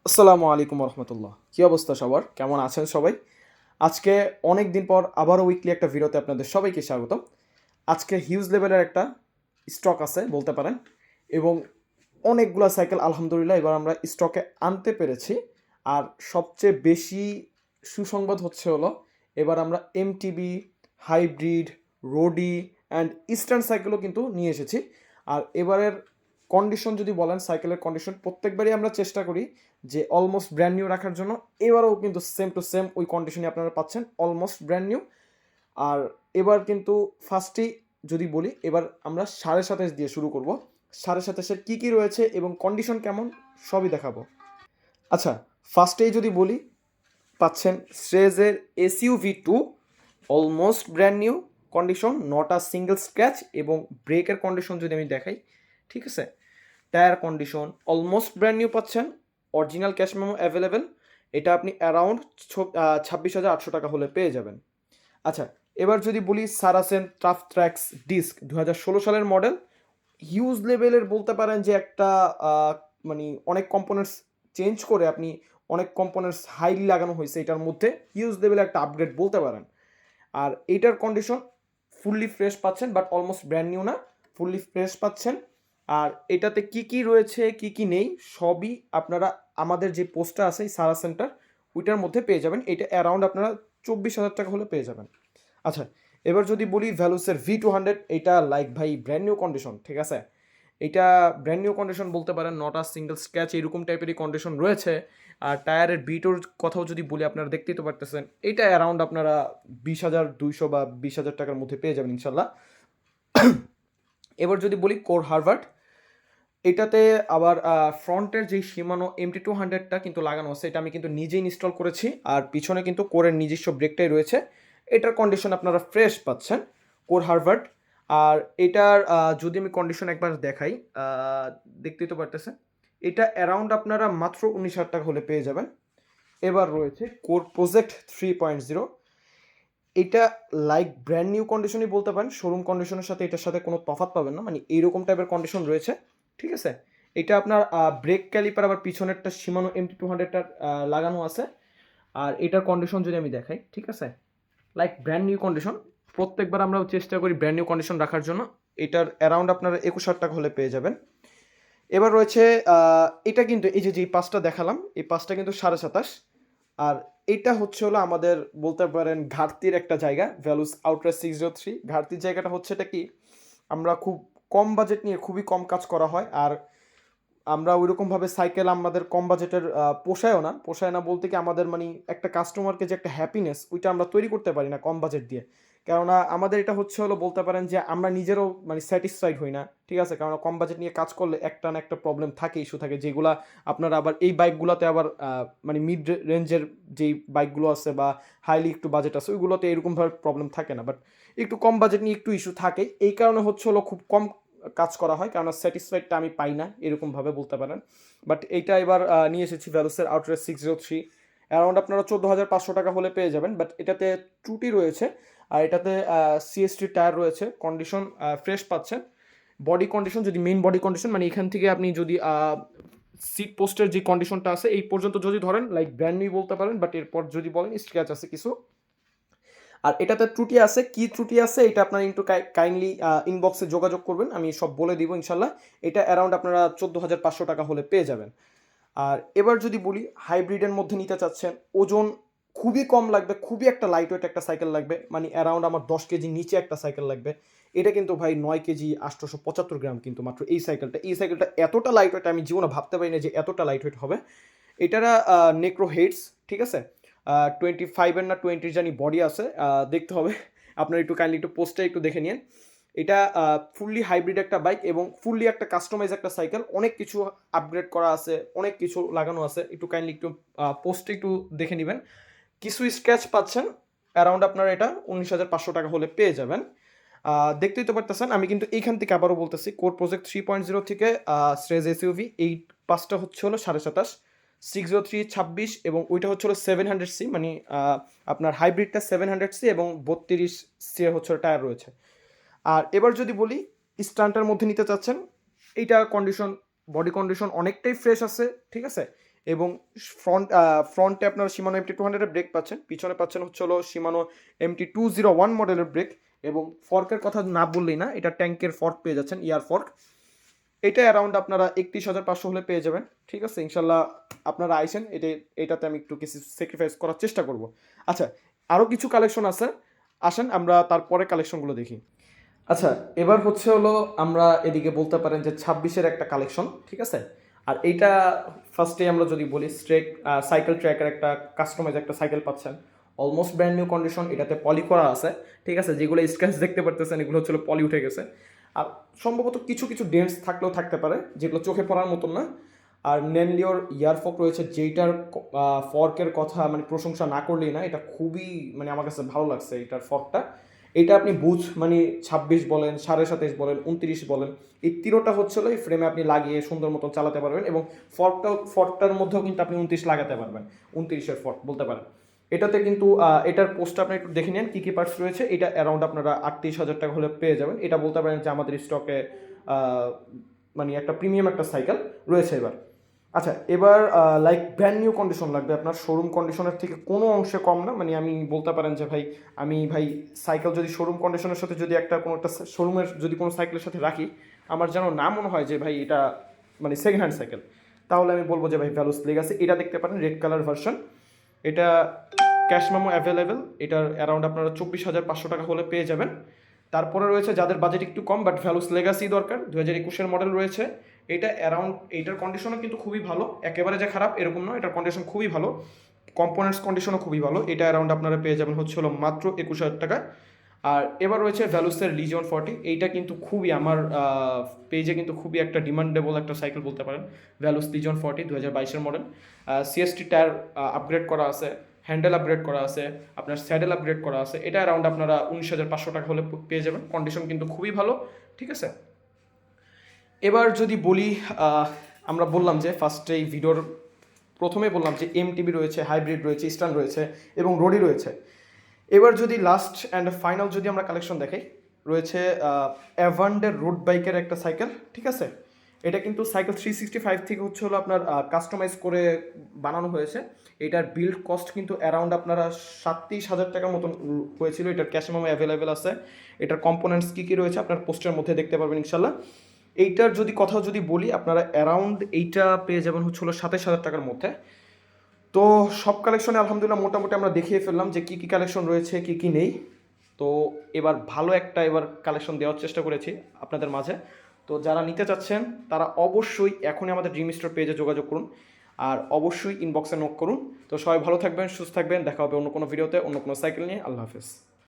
আসসালামু আলাইকুম রহমতুল্লাহ। কী অবস্থা সবার, কেমন আছেন সবাই? আজকে অনেক দিন পর আবারও উইকলি একটা ভিডিওতে আপনাদের সবাইকে স্বাগতম। আজকে হিউজ লেভেলের একটা স্টক আছে বলতে পারেন, এবং অনেকগুলা সাইকেল আলহামদুলিল্লাহ এবার আমরা স্টকে আনতে পেরেছি। আর সবচেয়ে বেশি সুসংবাদ হলো এবার আমরা এমটিবি, হাইব্রিড, রোডি অ্যান্ড ইস্টার্ন সাইকেলও কিন্তু নিয়ে এসেছি। আর এবারের কন্ডিশন যদি বলেন, সাইকেলের কন্ডিশন প্রত্যেকবারই আমরা চেষ্টা করি যে অলমোস্ট ব্র্যান্ড নিউ রাখার জন্য। এবারেও কিন্তু সেম টু সেম ওই কন্ডিশনে আপনারা পাচ্ছেন, অলমোস্ট ব্র্যান্ড নিউ। আর এবার কিন্তু ফার্স্টেই যদি বলি, এবার আমরা 27.5 দিয়ে শুরু করব। 27.5-এর কী কী রয়েছে এবং কন্ডিশন কেমন সবই দেখাবো। আচ্ছা, ফার্স্টেই যদি বলি, পাচ্ছেন শ্রেজের SUV2, almost brand new condition, not a single scratch. এবং ব্রেকের কন্ডিশন যদি আমি দেখাই, ঠিক আছে, tyre condition almost brand new পাচ্ছেন, অরিজিনাল ক্যাশ মেমো অ্যাভেলেবেল। এটা আপনি অ্যারাউন্ড 26,800 টাকা হলে পেয়ে যাবেন। আচ্ছা, এবার যদি বলি সারাসেন টাফ ট্র্যাক্স ডিস্ক 2016 সালের মডেল, হিউজ লেভেলের বলতে পারেন যে একটা মানে অনেক কম্পোনেন্টস চেঞ্জ করে আপনি অনেক কম্পোনেন্টস হাইলি লাগানো হয়েছে এটার মধ্যে, হিউজ লেভেলের একটা আপগ্রেড বলতে পারেন। আর এইটার কন্ডিশন ফুললি ফ্রেশ পাচ্ছেন, বাট অলমোস্ট ব্র্যান্ড নিউ না, ফুললি ফ্রেশ পাচ্ছেন। আর এটাতে কি কি রয়েছে কি কি নেই সবই আপনারা আমাদের যে পোস্টটা আছে সারা সেন্টার, ওইটার মধ্যে পেয়ে যাবেন। এটা অ্যারাউন্ড আপনারা 24,000 টাকা হলে পেয়ে যাবেন। আচ্ছা, এবার যদি বলি ভ্যালুসের V200, এটা লাইক ভাই ব্র্যান্ড নিউ কন্ডিশন, ঠিক আছে। এটা ব্র্যান্ড নিউ কন্ডিশন বলতে পারেন, নট আ সিঙ্গেল স্ক্র্যাচ, এরকম টাইপেরই কন্ডিশন রয়েছে। আর টায়ারের বিটোর কথাও যদি বলি, আপনারা দেখতেই তো পারতেছেন, এটা অ্যারাউন্ড আপনারা 20,200 বা 20,000 টাকার মধ্যে পেয়ে যাবেন ইনশাল্লাহ। এবার যদি বলি কোর হারভার্ড, এটাতে আবার ফ্রন্টের যেই শিমানো MT200টা কিন্তু লাগানো আছে, এটা আমি কিন্তু নিজেই ইনস্টল করেছি। আর পিছনে কিন্তু কোরের নিজস্ব ব্রেকটাই রয়েছে। এটার কন্ডিশন আপনারা ফ্রেশ পাচ্ছেন, কোর হারভার্ড। আর এটার যদি আমি কন্ডিশন একবার দেখাই, দেখতেই তো পারতেছেন, এটা অ্যারাউন্ড আপনারা মাত্র 19,000 টাকা হলে পেয়ে যাবেন। এবার রয়েছে কোর প্রজেক্ট 3.0, এটা লাইক ব্র্যান্ড নিউ কন্ডিশনই বলতে পারেন, শোরুম কন্ডিশনের সাথে এটার সাথে কোনো তফাৎ পাবেন না, মানে এইরকম টাইপের কন্ডিশন রয়েছে, ঠিক আছে। এটা আপনার ব্রেক ক্যালিপার আবার পিছনেরটা শিমানো MT200টার লাগানো আছে। আর এটার কন্ডিশন যদি আমি দেখাই, ঠিক আছে, লাইক ব্র্যান্ড নিউ কন্ডিশন। প্রত্যেকবার আমরা চেষ্টা করি ব্র্যান্ড নিউ কন্ডিশন রাখার জন্য। এটার অ্যারাউন্ড আপনারা 21,000 টাকা হলে পেয়ে যাবেন। এবার রয়েছে এটা কিন্তু এই যে যেই পাঁচটা দেখালাম, এই পাঁচটা কিন্তু 27.5। আর এটা হলো আমাদের বলতে পারেন ঘাটতির একটা জায়গা, ভ্যালুস আউটরাস 603। ঘাটতির জায়গাটা হচ্ছে এটা কি, আমরা খুব কম বাজেট নিয়ে খুবই কম কাজ করা হয়। আর আমরা ওইরকমভাবে সাইকেল আমাদের কম বাজেটের পোষায়ও না বলতে কি, আমাদের মানে একটা কাস্টমারকে যে একটা হ্যাপিনেস, ওইটা আমরা তৈরি করতে পারি না কম বাজেট দিয়ে। কেননা আমাদের এটা হলো বলতে পারেন যে আমরা নিজেরও মানে স্যাটিসফাইড হই না, ঠিক আছে। কারণ কম বাজেট নিয়ে কাজ করলে একটা না একটা প্রবলেম থাকে, ইস্যু থাকে, যেগুলা আপনারা আবার এই বাইকগুলোতে আবার মানে মিড রেঞ্জের যেই বাইকগুলো আছে বা হাইলি একটু বাজেট আছে, ওইগুলোতে এরকমভাবে প্রবলেম থাকে না। বাট একটু কম বাজেট নিয়ে একটু ইস্যু থাকে, এই কারণে হলো খুব কম কাজ করা হয়, কারণ স্যাটিসফাইডটা আমি পাই না এরকমভাবে বলতে পারেন। বাট এইটা এবার নিয়ে এসেছি ভ্যালুসের আউটরেস 603, অ্যারাউন্ড আপনারা 14,500 টাকা হলে পেয়ে যাবেন। বাট এটাতে ত্রুটি রয়েছে, আর এটাতে CST টায়ার রয়েছে, কন্ডিশন ফ্রেশ পাচ্ছেন। বডি কন্ডিশন যদি মেইন বডি কন্ডিশন মানে এখান থেকে আপনি যদি সিট পোস্টের যে কন্ডিশনটা আছে এই পর্যন্ত যদি ধরেন, লাইক ব্র্যান্ড নিউ বলতে পারেন। বাট এরপর যদি বলেন স্ক্র্যাচ আছে কিছু। আর এটাতে ত্রুটি আছে, কি ত্রুটি আছে এটা আপনারা একটু কাইন্ডলি ইনবক্সে যোগাযোগ করবেন, আমি সব বলে দিব ইনশাল্লাহ। এটা অ্যারাউন্ড আপনারা 14,500 টাকা হলে পেয়ে যাবেন। আর এবার যদি বলি হাইব্রিডের মধ্যে নিতে চাচ্ছেন, ওজন খুবই কম লাগবে, খুবই একটা লাইট ওয়েট একটা সাইকেল লাগবে, মানে অ্যারাউন্ড আমার 10 কেজি নিচে একটা সাইকেল লাগবে। এটা কিন্তু ভাই 9 কেজি 875 গ্রাম কিন্তু মাত্র এই সাইকেলটা এতটা লাইট ওয়েট আমি জীবনে ভাবতে পারি না যে এতটা লাইট ওয়েট হবে। এটারা নেক্রো হেডস, ঠিক আছে, 25-এর না 20 জানি বডি আছে, দেখতে হবে। আপনার একটু কাইন্ডলি একটু পোস্টে একটু দেখে নিন। এটা ফুললি হাইব্রিড একটা বাইক এবং ফুললি একটা কাস্টমাইজ একটা সাইকেল, অনেক কিছু আপগ্রেড করা আছে, অনেক কিছু লাগানো আছে। একটু কাইন্ডলি একটু পোস্টে একটু দেখে নেবেন। কিছু স্ক্র্যাচ পাচ্ছেন, অ্যারাউন্ড আপনারা এটা 19,500 টাকা হলে পেয়ে যাবেন। দেখতেই তো পারতেছেন, আমি কিন্তু এইখান থেকে আবারও বলতেছি, কোর প্রজেক্ট 3.0 থেকে স্ট্রেজ SUV এই পাঁচটা হলো 27.5, 603 26, এবং ওইটা হলো 700C, মানে আপনার হাইব্রিডটা 700C এবং 32C টায়ার রয়েছে। আর এবার যদি বলি স্টান্টার মধ্যে নিতে চাচ্ছেন, এইটা কন্ডিশন, বডি কন্ডিশন অনেকটাই ফ্রেশ আছে, ঠিক আছে। এবং ফ্রন্টে আপনারা শিমানো MT200 ব্রেক পাচ্ছেন, পিছনে পাচ্ছেন হচ্ছে হলো শিমানো MT201 মডেলের ব্রেক। এবং ফর্কের কথা না বললেই না, এটা ট্যাঙ্কের ফর্ক পেয়ে যাচ্ছেন, ইয়ার ফর্ক। এটা অ্যারাউন্ড আপনারা 31,500 হলে পেয়ে যাবেন। ঠিক আছে, ইনশাল্লাহ আপনারা আইসেন, এটাতে আমি একটু কিছু স্যাক্রিফাইস করার চেষ্টা করব। আচ্ছা, আরও কিছু কালেকশন আছে, আসেন আমরা তারপরে কালেকশনগুলো দেখি। আচ্ছা, এবার হচ্ছে হলো আমরা এদিকে বলতে পারেন যে 26-এর একটা কালেকশন। ঠিক আছে, আর এইটা ফার্স্টে আমরা যদি বলি সাইকেল ট্র্যাকের একটা কাস্টমাইজ একটা সাইকেল পাচ্ছেন, অলমোস্ট ব্র্যান্ড নিউ কন্ডিশন। এটাতে পলি করা আছে। ঠিক আছে, যেগুলো স্ক্র্যাচ দেখতে পারতেছেন এগুলো হচ্ছে পলি উঠে গেছে। আর সম্ভবত কিছু কিছু ডেন্টস থাকলেও থাকতে পারে, যেগুলো চোখে পড়ার মতন না। আর নেনলিওর ইয়ারফক রয়েছে, যেইটার ফর্কের কথা মানে প্রশংসা না করলেই না, এটা খুবই মানে আমার কাছে ভালো লাগছে এটার ফর্কটা। এটা আপনি বুঝ মানে 26 বলেন, 27.5 বলেন, 29 বলেন, এই তিরোটা হচ্ছিল এই ফ্রেমে আপনি লাগিয়ে সুন্দর মতন চালাতে পারবেন। এবং ফর্কটার মধ্যেও কিন্তু আপনি 29 লাগাতে পারবেন, 29-এর ফর্ক বলতে পারেন। এটাতে কিন্তু এটার পোস্টটা আপনি একটু দেখে নেন কী কী পার্টস রয়েছে। এটা অ্যারাউন্ড আপনারা 38,000 টাকা হলে পেয়ে যাবেন। এটা বলতে পারেন যে আমাদের স্টকে মানে একটা প্রিমিয়াম একটা সাইকেল রয়েছে এবার। আচ্ছা, এবার লাইক ব্র্যান্ড নিউ কন্ডিশন লাগবে আপনার, শোরুম কন্ডিশনের থেকে কোনো অংশে কম না। মানে আমি বলতে পারেন যে ভাই সাইকেল যদি শোরুম কন্ডিশনের সাথে যদি কোনো একটা শোরুমের যদি কোনো সাইকেলের সাথে রাখি, আমার যেন না মনে হয় যে ভাই এটা মানে সেকেন্ড হ্যান্ড সাইকেল, তাহলে আমি বলবো যে ভাই ভ্যালুস লেগাসি। এটা দেখতে পারেন রেড কালার ভার্সন, এটা ক্যাশ মেমো অ্যাভেলেবেল। এটার অ্যারাউন্ড আপনারা 24,500 টাকা হলে পেয়ে যাবেন। তারপরে রয়েছে যাদের বাজেট একটু কম বাট ভ্যালুস লেগাসি দরকার, 2021-এর মডেল রয়েছে। এটা অ্যারাউন্ড এইটার কন্ডিশনও কিন্তু খুবই ভালো, একেবারে যে খারাপ এরকম নয়, এটার কন্ডিশন খুবই ভালো, কম্পোনেন্টস কন্ডিশনও খুবই ভালো। এটা অ্যারাউন্ড আপনারা পেয়ে যাবেন হচ্ছে হলো মাত্র 21,000 টাকা। আর এবার রয়েছে ভ্যালুসের লিজিয়ন 40। এইটা কিন্তু খুবই আমার পেজে কিন্তু খুবই একটা ডিমান্ডেবল একটা সাইকেল বলতে পারেন। ভ্যালুস লিজিয়ন 40 2022-এর মডেল, সিএসটি টায়ার আপগ্রেড করা আছে, হ্যান্ডেল আপগ্রেড করা আছে, আপনার স্যাডেল আপগ্রেড করা আছে। এটা অ্যারাউন্ড আপনারা 19,500 টাকা হলে পেয়ে যাবেন, কন্ডিশন কিন্তু খুবই ভালো। ঠিক আছে, এবার যদি বলি আমরা বললাম যে ফার্স্টে এই ভিডিওর প্রথমে বললাম যে এমটিবি রয়েছে, হাইব্রিড রয়েছে, ইস্টার্ন রয়েছে এবং রোডি রয়েছে। এবার যদি লাস্ট অ্যান্ড ফাইনাল যদি আমরা কালেকশন দেখাই, রয়েছে অ্যাভান্ডের রোড বাইকের একটা সাইকেল। ঠিক আছে, এটা কিন্তু সাইকেল 365 থেকে হচ্ছে হলো আপনার কাস্টমাইজ করে বানানো হয়েছে। এটার বিল্ড কস্ট কিন্তু অ্যারাউন্ড আপনারা 37,000 টাকার মতন হয়েছিল। এটার ক্যাশ মেমো অ্যাভেলেবেল আছে। এটার কম্পোনেন্টস কী কী রয়েছে আপনার পোস্টের মধ্যে দেখতে পারবেন ইনশাল্লাহ। এইটার যদি কথা যদি বলি, আপনারা অ্যারাউন্ড এইটা পেয়ে যাবেন হচ্ছে হলো 27,000 টাকার মধ্যে। তো সব কালেকশনে আলহামদুলিল্লাহ মোটামুটি আমরা দেখিয়ে ফেললাম যে কী কী কালেকশন রয়েছে, কী কী নেই। তো এবার ভালো একটা কালেকশন দেওয়ার চেষ্টা করেছি আপনাদের মাঝে। তো যারা নিতে চাচ্ছেন তারা অবশ্যই এখনই আমাদের ড্রিম স্টোর পেজে যোগাযোগ করুন, আর অবশ্যই ইনবক্সে নক করুন। তো সবাই ভালো থাকবেন, সুস্থ থাকবেন, দেখা হবে অন্য কোনো ভিডিওতে অন্য কোনো সাইকেল নিয়ে। আল্লাহ হাফেজ।